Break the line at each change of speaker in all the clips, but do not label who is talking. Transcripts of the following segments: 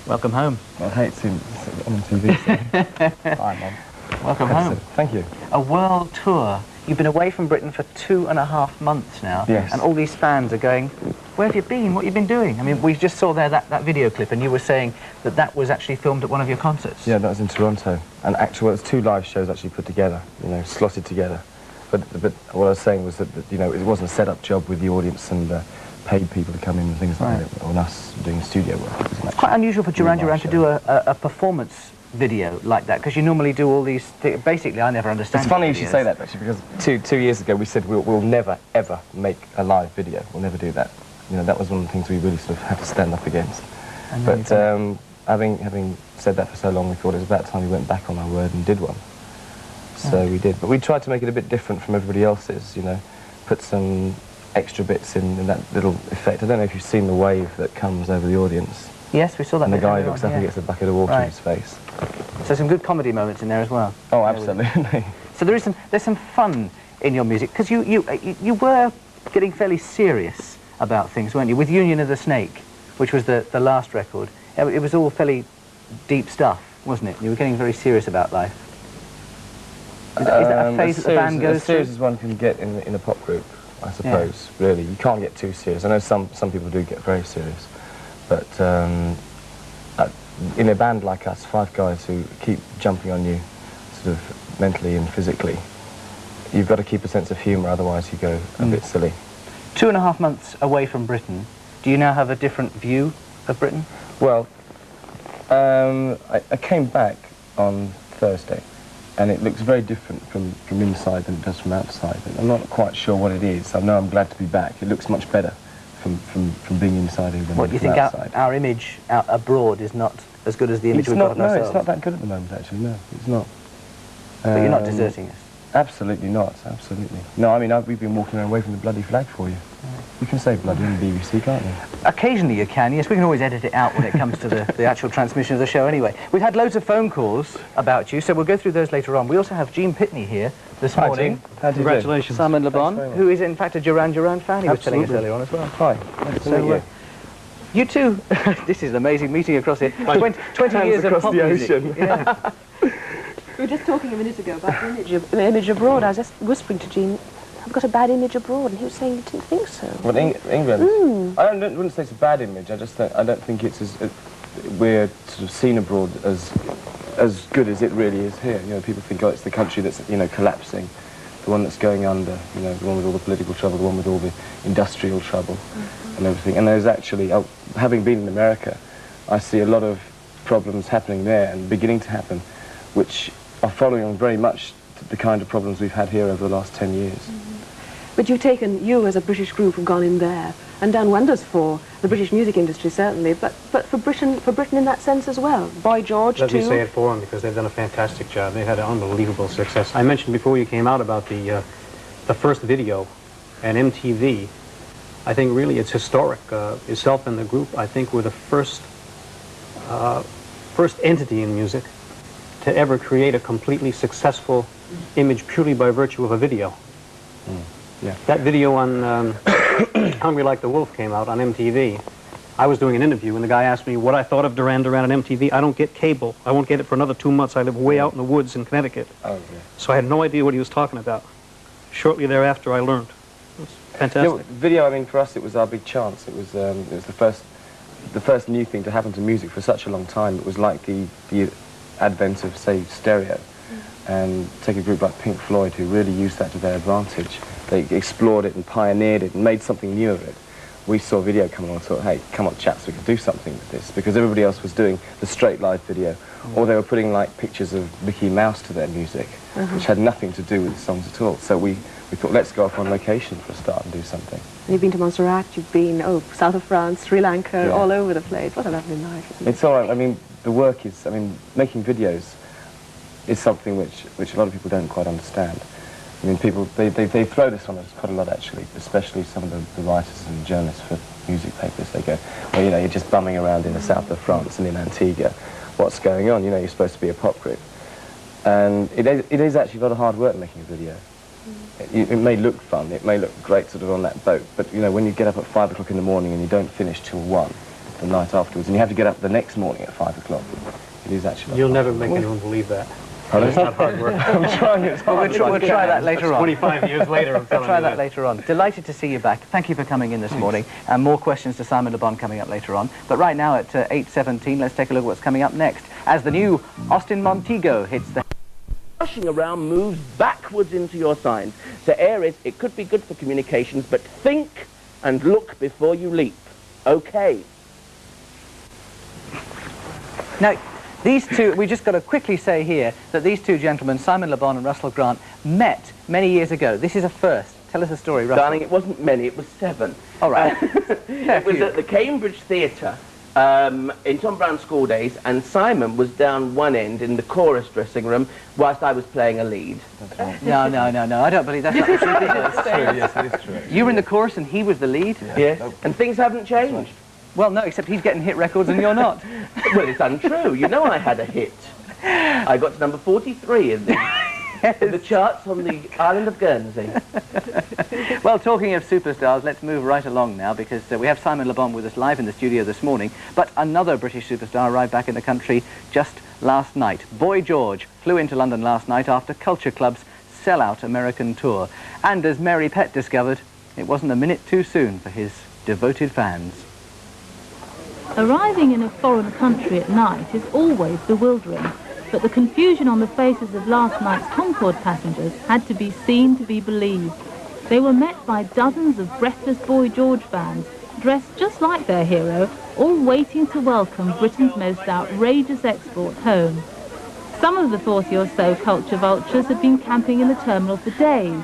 Welcome home.
Well, hey, it's on TV, so... Hi, Mum.
Welcome home.
Thank you.
A world tour. You've been away from Britain for 2.5 months now.
Yes.
And all these fans are going, where have you been? What have you been doing? I mean, we just saw there that video clip, and you were saying that that was actually filmed at one of your concerts.
Yeah, that was in Toronto. And actually, well, it was 2 live shows actually put together, you know, slotted together. But what I was saying was that, you know, it wasn't a set-up job with the audience and paid people to come in and things like that, or us doing studio work.
It's quite unusual for Duran Duran to do a performance video like that, because you normally do all these basically, I never understand.
It's funny you should say that, actually, because two years ago we said we'll never, ever make a live video. We'll never do that. You know, that was one of the things we really sort of had to stand up against. But having said that for so long, we thought it was about time we went back on our word and did one. So we did. But we tried to make it a bit different from everybody else's, you know, put some extra bits in that little effect. I don't know if you've seen the wave that comes over the audience.
Yes, we saw that.
And the guy looks up and gets a bucket of water in his face.
So some good comedy moments in there as well.
Oh, absolutely.
So there's some fun in your music, because you were getting fairly serious about things, weren't you? With Union of the Snake, which was the last record, it was all fairly deep stuff, wasn't it? You were getting very serious about life. Is that a phase that the band goes through?
As serious as one can get in a pop group, I suppose. Yeah. Really, you can't get too serious. I know some people do get very serious, but in a band like us, 5 guys who keep jumping on you, sort of mentally and physically, you've got to keep a sense of humour, otherwise you go a bit silly.
2.5 months away from Britain, do you now have a different view of Britain?
Well, I came back on Thursday, and it looks very different from inside than it does from outside. I'm not quite sure what it is. I know I'm glad to be back. It looks much better from being inside than
what, you think
outside.
Our image out abroad is not as good as the image we've got of ourselves?
No, it's not that good at the moment, actually, no, it's not.
But you're not deserting us?
Absolutely not, absolutely. No, I mean, we've been walking away from the bloody flag for you. You can say bloody on the BBC, can't you?
Occasionally you can, yes. We can always edit it out when it comes to the actual transmission of the show anyway. We've had loads of phone calls about you, so we'll go through those later on. We also have Gene Pitney here this morning.
How do you
Congratulations.
do?
Simon Le Bon, who is in fact a Duran Duran fan, he was telling us earlier on as well.
Hi, nice to meet you.
You too. This is an amazing meeting across here. 20 years of pop
the
music.
ocean.
Yeah.
We were just talking a minute ago about the image abroad. I was just whispering to Gene, I've got a bad image abroad, and he was saying he didn't think so.
Well, England? I wouldn't say it's a bad image. I don't think it's we're sort of seen abroad as good as it really is here. You know, people think, oh, it's the country that's, you know, collapsing, the one that's going under, you know, the one with all the political trouble, the one with all the industrial trouble and everything. And there's actually, having been in America, I see a lot of problems happening there and beginning to happen, which are following on very much the kind of problems we've had here over the last 10 years.
But you as a British group have gone in there and done wonders for the British music industry, certainly, but for Britain in that sense as well. Boy George, too.
Let me say it for them, because they've done a fantastic job. They've had an unbelievable success. I mentioned before you came out about the first video and MTV. I think really it's historic. Yourself and the group, I think, were the first entity in music to ever create a completely successful image purely by virtue of a video.
Yeah.
That video on Hungry Like the Wolf came out on MTV. I was doing an interview, and the guy asked me what I thought of Duran Duran on MTV. I don't get cable. I won't get it for another 2 months. I live way out in the woods in Connecticut. Oh, yeah. So I had no idea what he was talking about. Shortly thereafter, I learned. It was fantastic.
Yeah, video, I mean, for us, it was our big chance. It was the first new thing to happen to music for such a long time. It was like the advent of, say, stereo. And take a group like Pink Floyd, who really used that to their advantage. They explored it and pioneered it and made something new of it. We saw video come along and thought, hey, come on, chaps, we can do something with this, because everybody else was doing the straight live video, or they were putting like pictures of Mickey Mouse to their music, which had nothing to do with the songs at all. So we thought, let's go off on location for a start and do something.
You've been to Montserrat, you've been, south of France, Sri Lanka, all over the place. What a lovely life, isn't it?
It's all right. I mean, the work is, I mean, making videos is something which a lot of people don't quite understand. I mean, people, they throw this on us quite a lot, actually, especially some of the writers and journalists for music papers. They go, well, you know, you're just bumming around in the south of France and in Antigua. What's going on? You know, you're supposed to be a pop group. And it is actually a lot of hard work making a video. It may look fun, it may look great sort of on that boat, but, you know, when you get up at 5 o'clock in the morning and you don't finish till 1, the night afterwards, and you have to get up the next morning at 5 o'clock. It is actually...
You'll never make anyone believe that.
Oh,
It's not hard work.
I'm trying, it's hard.
We'll try that later on.
25 years later, I'm
We'll
telling
try
you
that later on. Delighted to see you back. Thank you for coming in this morning. And more questions to Simon Le Bon coming up later on. But right now at 8:17, let's take a look at what's coming up next as the new Austin Montego hits the...
Rushing around moves backwards into your signs. So Aries, it could be good for communications, but think and look before you leap. Okay.
Now, these two, we just got to quickly say here that these two gentlemen, Simon Le Bon and Russell Grant, met many years ago. This is a first. Tell us a story, Russell.
Darling, it wasn't many, it was 7.
All right.
It was at the Cambridge Theatre in Tom Brown's school days, and Simon was down one end in the chorus dressing room whilst I was playing a lead.
No, I don't believe that's not the truth.
It's true, yes, it is true.
You were in the chorus and he was the lead?
Yes, and things haven't changed.
Well, no, except he's getting hit records and you're not.
Well, it's untrue. You know I had a hit. I got to number 43 in the charts on the island of Guernsey.
Well, talking of superstars, let's move right along now because we have Simon Le Bon with us live in the studio this morning, but another British superstar arrived back in the country just last night. Boy George flew into London last night after Culture Club's sellout American tour. And as Mary Pett discovered, it wasn't a minute too soon for his devoted fans.
Arriving in a foreign country at night is always bewildering, but the confusion on the faces of last night's Concorde passengers had to be seen to be believed. They were met by dozens of breathless Boy George fans, dressed just like their hero, all waiting to welcome Britain's most outrageous export home. Some of the 40 or so culture vultures had been camping in the terminal for days.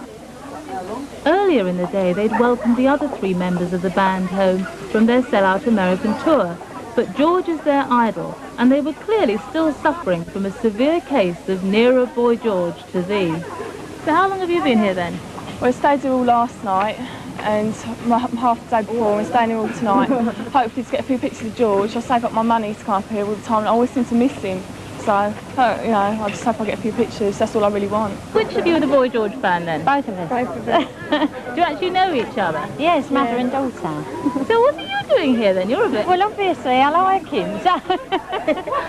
Earlier in the day, they'd welcomed the other 3 members of the band home from their sellout American tour, but George is their idol, and they were clearly still suffering from a severe case of nearer Boy George to thee. So how long have you been here then?
Well, I stayed here all last night and half the day before, and staying here all tonight. Hopefully to get a few pictures of George. I save up my money to come up here all the time, and I always seem to miss him. So, you know, I just hope I get a few pictures. That's all I really want.
Which of you are the Boy George fan then?
Both of us.
Both of us.
Do you actually know each other?
Yes, mother and daughter.
So what are you doing here then? You're a bit...
Well, obviously, I like him. So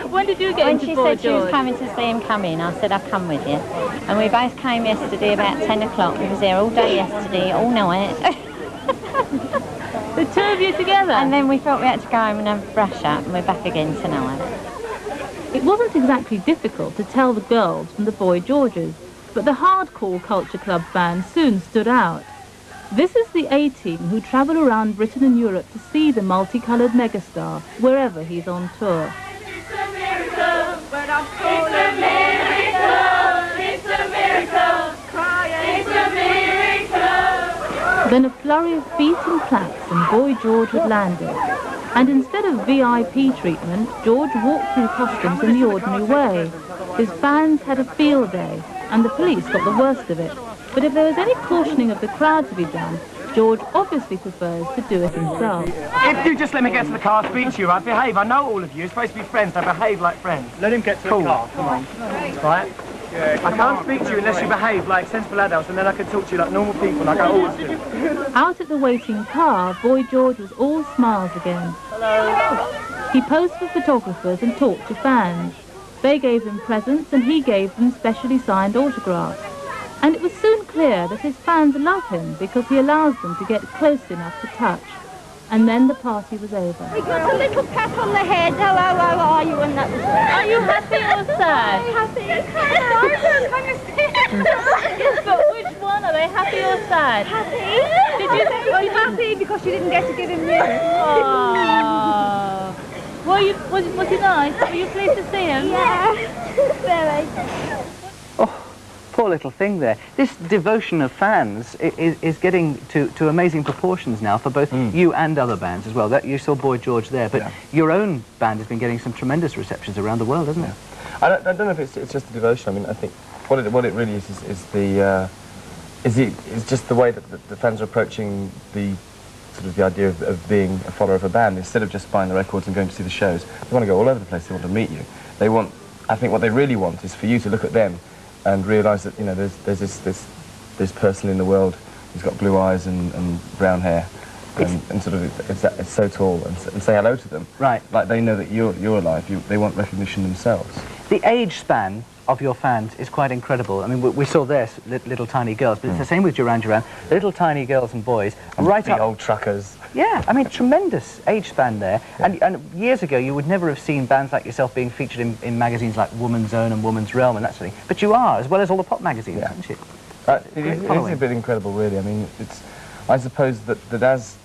When did you get
when
into
she
Boy
said she was
George?
coming to see him come in, I said I'd come with you. And we both came yesterday about 10 o'clock. We was here all day yesterday, all night.
The two of you together?
And then we thought we had to go home and have a brush up, and we're back again tonight.
It wasn't exactly difficult to tell the girls from the Boy Georges, but the hardcore Culture Club fans soon stood out. This is the A-team who travel around Britain and Europe to see the multicoloured megastar wherever he's on tour.
It's a miracle, but I'm calling it's a miracle, it's a miracle, crying, it's a miracle.
Then a flurry of feet and claps and Boy George had landed. And instead of VIP treatment, George walked through customs in the ordinary way. His fans had a field day, and the police got the worst of it. But if there was any cautioning of the crowd to be done, George obviously prefers to do it himself.
If you just let me get to the car, speak to you, right? Behave. I know all of you. You're supposed to be friends, so behave like friends.
Let him get to the car, come on.
Right? I can't speak to you unless you behave like sensible adults, and then I can talk to you like normal people, like I always do.
Out at the waiting car, Boy George was all smiles again.
Hello.
He posed for photographers and talked to fans. They gave him presents and he gave them specially signed autographs. And it was soon clear that his fans love him because he allows them to get close enough to touch. And then the party was over.
We got a little pat on the head, hello, how are you, and that was it.
Are you happy or sad?
Happy.
But which one? Are they happy or sad?
Happy.
Did you think
I'm happy because you didn't get to give him news.
Aww. Was he nice? Were you pleased to see him?
Yeah, very.
Oh, poor little thing there. This devotion of fans is getting to amazing proportions now for both you and other bands as well. That you saw Boy George there, but your own band has been getting some tremendous receptions around the world, hasn't it?
I don't know if it's just a devotion. I mean, I think what it really is just the way that the fans are approaching the sort of the idea of being a follower of a band. Instead of just buying the records and going to see the shows, they want to go all over the place. They want to meet you. They want. I think what they really want is for you to look at them and realise that, you know, there's this person in the world who's got blue eyes and brown hair, and sort of it's so tall, and say hello to them.
Right.
Like they know that you're alive. They want recognition themselves.
The age span of your fans is quite incredible. I mean, we saw there little tiny girls, but it's the same with Duran Duran. Little tiny girls and boys,
And
right
big
up.
old truckers.
Yeah, I mean, tremendous age span there. Yeah. And years ago, you would never have seen bands like yourself being featured in magazines like Woman's Own and Woman's Realm and that sort of thing. But you are, as well as all the pop magazines, aren't you?
It is a bit incredible, really. I mean, I suppose that as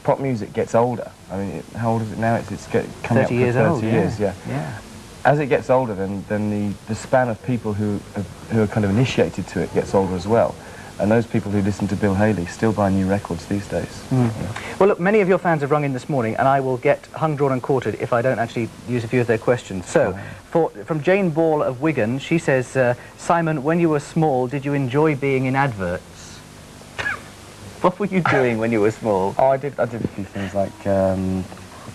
pop music gets older, I mean, how old is it now? It's coming
30 years
up to 30
old,
years,
yeah.
As it gets older, then the span of people who are kind of initiated to it gets older as well. And those people who listen to Bill Haley still buy new records these days.
Yeah. Well, look, many of your fans have rung in this morning, and I will get hung, drawn and quartered if I don't actually use a few of their questions. So, from Jane Ball of Wigan, she says, Simon, when you were small, did you enjoy being in adverts? What were you doing when you were small?
Oh, I did a few things like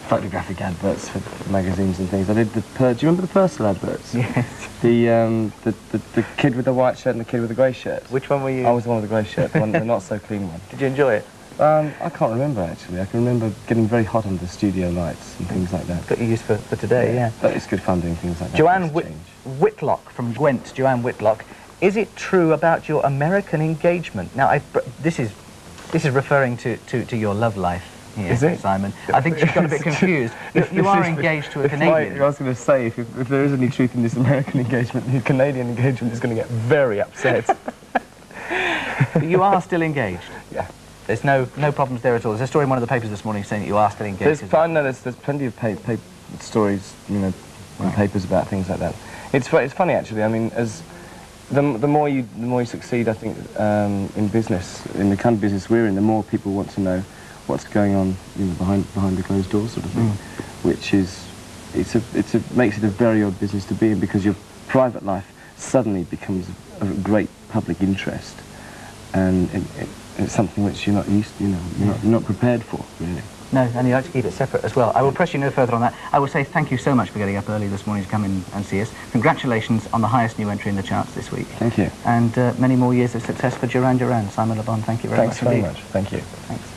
photographic adverts for magazines and things. I did do you remember the Purcell adverts?
Yes.
The kid with the white shirt and the kid with the grey shirt.
Which one were you?
I was the one with the grey shirt, the not so clean one.
Did you enjoy it?
I can't remember, actually. I can remember getting very hot under the studio lights and things like that.
Got you used for today, yeah.
But it's good fun doing things like that.
Joanne Whitlock from Gwent, Joanne Whitlock. Is it true about your American engagement? Now, this is referring to your love life. Here,
is it?
Simon? I think she's got a bit confused. You are engaged to a Canadian.
I was going to say, if there is any truth in this American engagement, the Canadian engagement is going to get very upset.
But you are still engaged?
Yeah.
There's no problems there at all. There's a story in one of the papers this morning saying that you are still engaged.
There's plenty of paper stories, you know, in papers about things like that. It's funny, actually. I mean, as the more you succeed, I think, in business, in the kind of business we're in, the more people want to know what's going on, you know, behind the closed doors, sort of thing, which makes it a very odd business to be in, because your private life suddenly becomes of great public interest, and it's something which you're not used to, you know, you're not prepared for, really.
No, and you like to keep it separate as well. I will press you no further on that. I will say thank you so much for getting up early this morning to come in and see us. Congratulations on the highest new entry in the charts this week.
Thank you.
And many more years of success for Duran Duran. Simon Le Bon, thank you very much.
Thanks very much. Thank you.
Thanks.